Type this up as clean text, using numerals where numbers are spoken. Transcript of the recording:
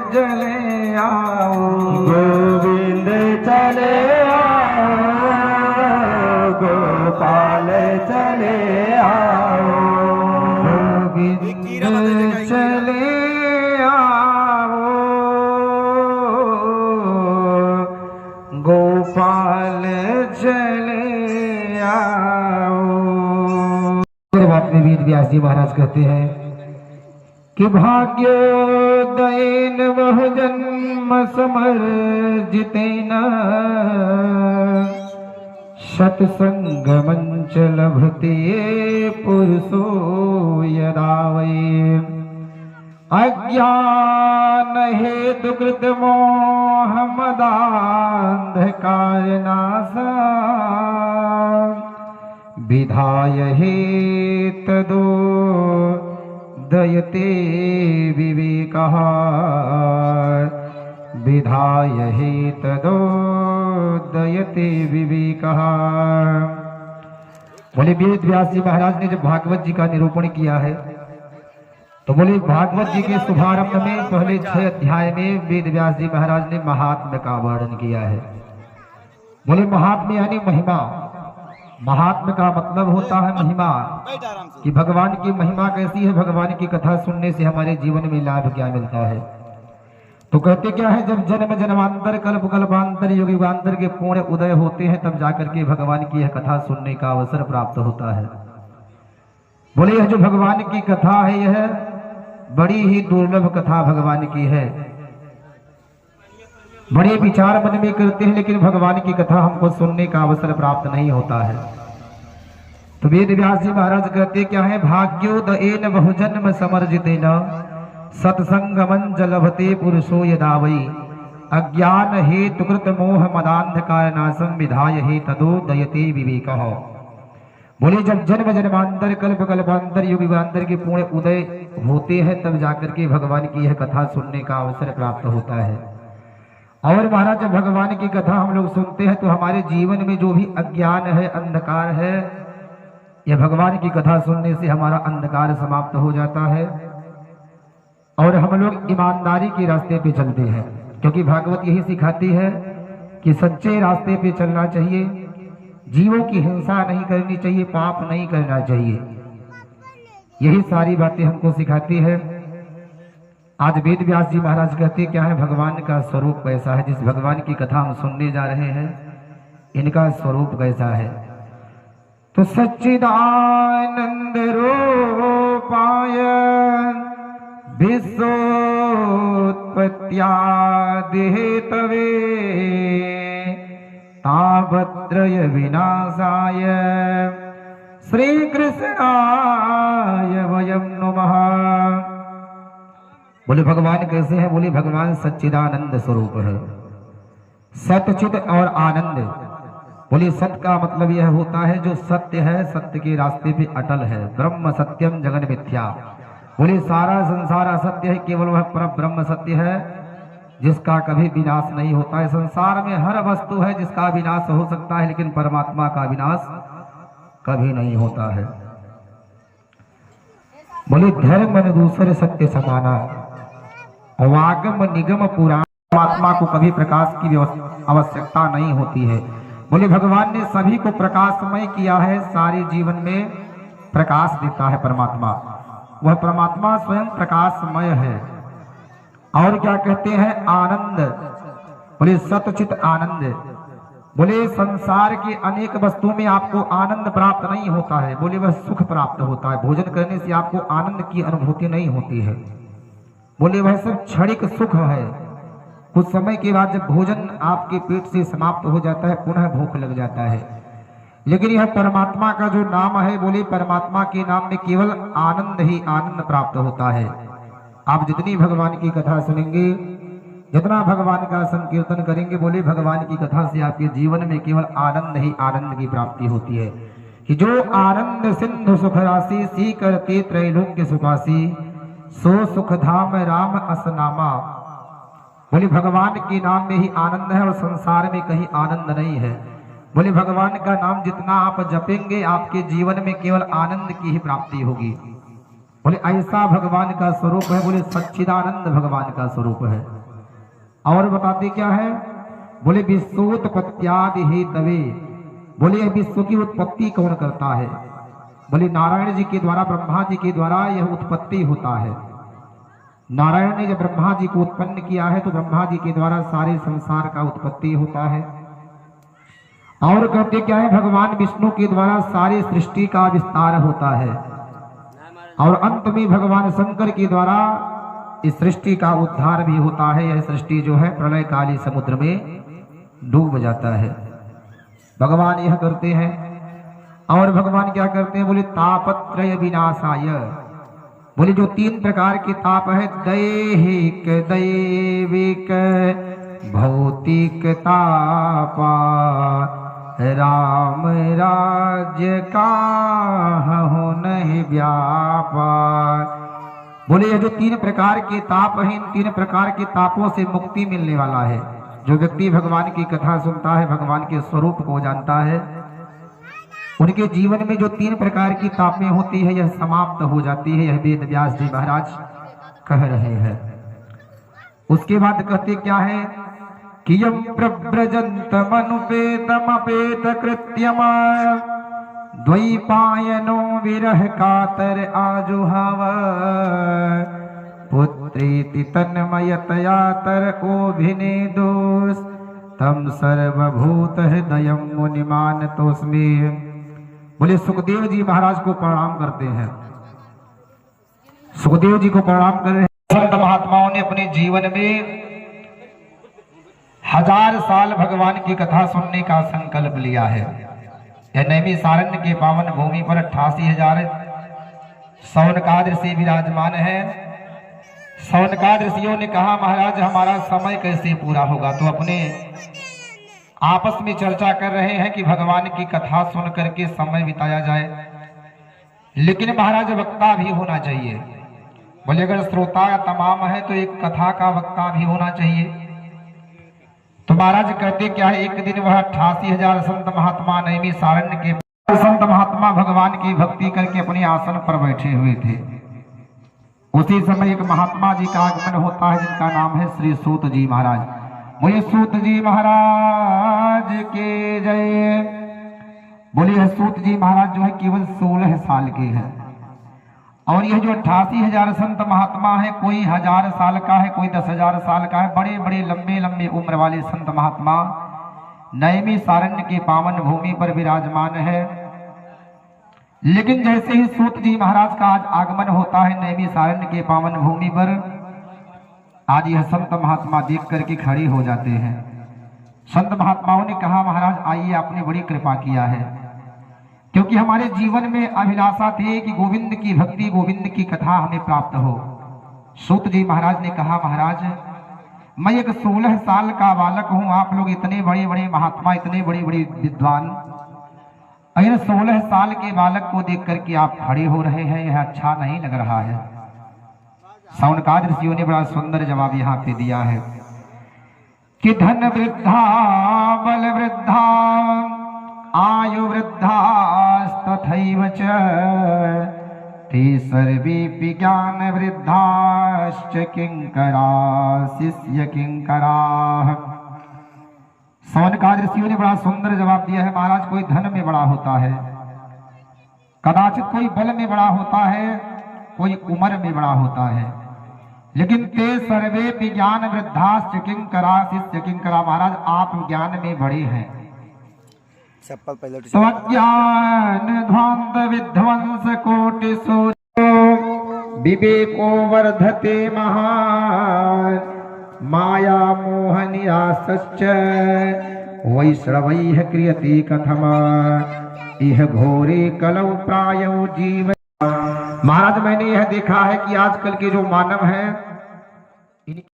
चले आओ, गोविंद चले आओ, गोपाल चले आओ, गोविंद चले आओ, गोपाल चले आओ। बात में वेद व्यास जी महाराज कहते हैं कि भाग्योदयेन वह जन्म समर्जितेन सत्संगमञ्च लभते पुरुषो यदा वै अज्ञान हेतु कृत मोह मदान्धकारनाशा विधाय हेतदो दयते विवेकः, विधाय हेतदो दयते विवेकः। बोले वेद व्यास जी महाराज ने जब भागवत जी का निरूपण किया है तो बोले भागवत जी के शुभारंभ में पहले 6 अध्याय में वेद व्यास जी महाराज ने महात्म्य का वर्णन किया है। बोले महात्म्य यानी महिमा, महात्म्य का मतलब होता है महिमा, कि भगवान की महिमा कैसी है, भगवान की कथा सुनने से हमारे जीवन में लाभ क्या मिलता है। तो कहते क्या है, जब जन्म जन्मांतर कल्प कल्पांतर युग युगांतर के पूर्ण उदय होते हैं तब जाकर के भगवान की यह कथा सुनने का अवसर प्राप्त होता है। बोले यह जो भगवान की कथा है यह बड़ी ही दुर्लभ कथा भगवान की है। बड़े विचार मन में करते हैं लेकिन भगवान की कथा हमको सुनने का अवसर प्राप्त नहीं होता है। तो वेद व्यास जी महाराज कहते क्या है, भाग्योदयेन बहुजन्म समर्जितेन सत्संगमञ्च लभते पुरुषो यदा वै अज्ञान हेतु कृत मोह मदान्धकारनाशं विधाय हेतदो दयते विवेकः। बोले जब जन्म जन्मांतर कल्प कल्पांतर युग युगांतर के पूर्ण उदय होते हैं तब जाकर के भगवान की यह कथा सुनने का अवसर प्राप्त होता है। और महाराज जब भगवान की कथा हम लोग सुनते हैं तो हमारे जीवन में जो भी अज्ञान है, अंधकार है, यह भगवान की कथा सुनने से हमारा अंधकार समाप्त हो जाता है और हम लोग ईमानदारी के रास्ते पे चलते हैं। क्योंकि भागवत यही सिखाती है कि सच्चे रास्ते पे चलना चाहिए, जीवों की हिंसा नहीं करनी चाहिए, पाप नहीं करना चाहिए, यही सारी बातें हमको सिखाती है। आज वेद व्यास जी महाराज कहते क्या है, भगवान का स्वरूप कैसा है, जिस भगवान की कथा हम सुनने जा रहे हैं इनका स्वरूप कैसा है। तो सच्चिदानंद रूपाय विश्वोत्पत्त्यादि हेतवे तावत्रय विनाशाय श्री कृष्णाय वयं नमः। बोले भगवान कैसे हैं, बोले भगवान सच्चिदानंद स्वरूप है, सतचित और आनंद। बोले सत्य का मतलब यह होता है जो सत्य है, सत्य के रास्ते पे अटल है, ब्रह्म सत्यम जगन मिथ्या। बोले सारा संसार असत्य है, केवल वह पर ब्रह्म सत्य है जिसका कभी विनाश नहीं होता है। संसार में हर वस्तु है जिसका विनाश हो सकता है लेकिन परमात्मा का विनाश कभी नहीं होता है। बोले धर्म मन दूसरे सत्य समाना, वागम निगम पुराण, परमात्मा को कभी प्रकाश की आवश्यकता नहीं होती है। बोले भगवान ने सभी को प्रकाशमय किया है, सारे जीवन में प्रकाश देता है परमात्मा, वह परमात्मा स्वयं प्रकाशमय है। और क्या कहते हैं, आनंद। बोले सतचित आनंद। बोले संसार की अनेक वस्तुओं में आपको आनंद प्राप्त नहीं होता है, बोले वह सुख प्राप्त होता है। भोजन करने से आपको आनंद की अनुभूति नहीं होती है, बोले वह सब क्षणिक सुख है। कुछ समय के बाद जब भोजन आपके पेट से समाप्त हो जाता है पुनः भूख लग जाता है। लेकिन यह परमात्मा का जो नाम है, बोले परमात्मा के नाम में केवल आनंद ही आनंद प्राप्त होता है। आप जितनी भगवान की कथा सुनेंगे, जितना भगवान का संकीर्तन करेंगे, बोले भगवान की कथा से आपके जीवन में केवल आनंद ही आनंद की प्राप्ति होती है। कि जो आनंद सिंधु सुख राशि सी करते त्रैलोक्य सुखासी, सो सुख धाम राम असनामा। बोले भगवान के नाम में ही आनंद है और संसार में कहीं आनंद नहीं है। बोले भगवान का नाम जितना आप जपेंगे आपके जीवन में केवल आनंद की ही प्राप्ति होगी। बोले ऐसा भगवान का स्वरूप है, बोले सच्चिदानंद भगवान का स्वरूप है। और बताते क्या है, बोले विश्वोत्पत्त्यादि हे तवे, बोले यह विश्व की उत्पत्ति कौन करता है? बोले नारायण जी के द्वारा, ब्रह्मा जी के द्वारा यह उत्पत्ति होता है। नारायण ने जब ब्रह्मा जी को उत्पन्न किया है तो ब्रह्मा जी के द्वारा सारे संसार का उत्पत्ति होता है। और कहते क्या है, भगवान विष्णु के द्वारा सारे सृष्टि का विस्तार होता है। और अंत में भगवान शंकर के द्वारा इस सृष्टि का उद्धार भी होता है। यह सृष्टि जो है प्रलय काली समुद्र में डूब जाता है। भगवान यह करते हैं। और भगवान क्या करते हैं, बोले तापत्रय विनाशाय, बोले जो 3 प्रकार के ताप है, दैहिक, दैविक, भौतिक तापा, राम राज्य का हो नहीं व्यापा। बोले यह जो 3 प्रकार के ताप हैं, इन 3 प्रकार के तापों से मुक्ति मिलने वाला है। जो व्यक्ति भगवान की कथा सुनता है, भगवान के स्वरूप को जानता है, उनके जीवन में जो 3 प्रकार की तापें होती है यह समाप्त हो जाती है। यह वेद व्यास जी महाराज कह रहे हैं। उसके बाद कहते क्या है कि यम प्रव्रजन्तमनुपेतमपेत कृत्यम द्वैपायनो विरह कातर आजुहाव पुत्रेति तन्मयतयातर ओभिनेदोष तम सर्वभूत हृदयं मुनिमानतोस्मि। बोले सुखदेव जी महाराज को प्रणाम करते हैं। सुखदेव जी को प्रणाम कर रहे हैं। संत महात्माओं ने अपने जीवन में 1000 साल भगवान की कथा सुनने का संकल्प लिया है। यह नैमिषारण्य के पावन भूमि पर 88,000 सौनकाद ऋषि विराजमान है। सौनकाद ऋषियों ने कहा, महाराज हमारा समय कैसे पूरा होगा? तो अपने आपस में चर्चा कर रहे हैं कि भगवान की कथा सुन करके समय बिताया जाए, लेकिन महाराज वक्ता भी होना चाहिए। बोले अगर श्रोता तमाम है तो एक कथा का वक्ता भी होना चाहिए। तो महाराज कहते क्या है, एक दिन वह 88,000 संत महात्मा नैमिषारण्य के संत महात्मा भगवान की भक्ति करके अपने आसन पर बैठे हुए थे। उसी समय एक महात्मा जी का आगमन होता है, जिनका नाम है श्री सूत जी महाराज। बोले सूत जी महाराज के जय। बोले सूत जी महाराज जो है केवल 16 साल के हैं। और यह जो 88,000 संत महात्मा है, कोई 1000 साल का है, कोई 10,000 साल का है। बड़े बड़े लंबे लंबे उम्र वाले संत महात्मा नैमिषारण्य के पावन भूमि पर विराजमान है। लेकिन जैसे ही सूत जी महाराज का आज आगमन होता है नैमिषारण्य के पावन भूमि पर, आज यह संत महात्मा देख करके खड़े हो जाते हैं। संत महात्माओं ने कहा, महाराज आइए, आपने बड़ी कृपा किया है, क्योंकि हमारे जीवन में अभिलाषा थी कि गोविंद की भक्ति, गोविंद की कथा हमें प्राप्त हो। सूत जी महाराज ने कहा, महाराज मैं एक 16 साल का बालक हूं, आप लोग इतने बड़े बड़े महात्मा, इतने बड़े बड़े विद्वान, अगर 16 साल के बालक को देख करके आप खड़े हो रहे हैं, यह अच्छा नहीं लग रहा है। सौनकाद ऋषियों ने बड़ा सुंदर जवाब यहाँ पे दिया है कि धन वृद्धा बल वृद्धा आयु वृद्धास्तथैव च ते सर्वेऽपि ज्ञान वृद्धाश्च किंकरा शिष्य किंकरा। सौनकाद ऋषियों ने बड़ा सुंदर जवाब दिया है। महाराज कोई धन में बड़ा होता है, कदाचित कोई बल में बड़ा होता है, कोई उम्र में बड़ा होता है, लेकिन ते सर्वे विज्ञान वृद्धाश्च किंकरा शिष्य किंकरा। महाराज आप ज्ञान में बड़े हैं। स्वज्ञान ध्वांत विध्वंस कोटि सूर्यो विवेको वर्धते महान माया मोहनियासश्च वैष्णवैः क्रियते कथमा इह घोरे कलौ प्रायो जीव। महाराज मैंने यह देखा है कि आजकल के जो मानव हैं